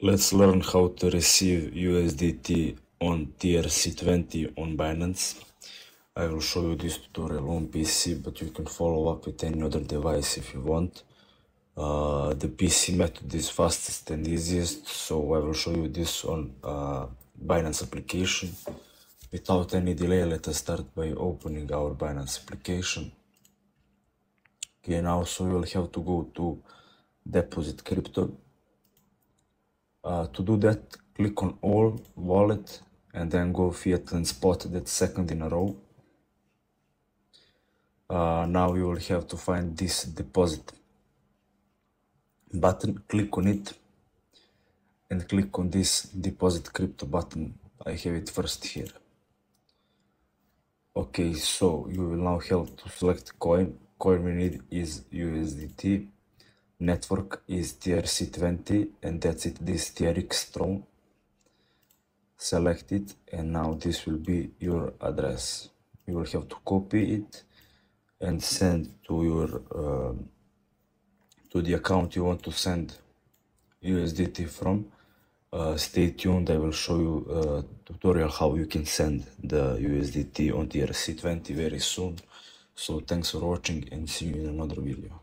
Let's learn how to receive USDT on TRC20 on Binance. I will show you this tutorial on PC, but you can follow up with any other device if you want. The PC method is fastest and easiest, so I will show you this on Binance application. Without any delay, let us start by opening our Binance application. Okay, now so you will have to go to Deposit Crypto. To do that, click on All, Wallet, and then go Fiat and Spot, that's second in a row. Now you will have to find this deposit button, click on it, and click on this deposit crypto button. I have it first here. Okay, so you will now have to select coin. Coin we need is USDT. Network is TRC20, and that's it, this TRX TRON. Select it, and now this will be your address. You will have to copy it and send to your to the account you want to send USDT from. Stay tuned, I will show you a tutorial how you can send the USDT on TRC20 very soon. So thanks for watching and see you in another video.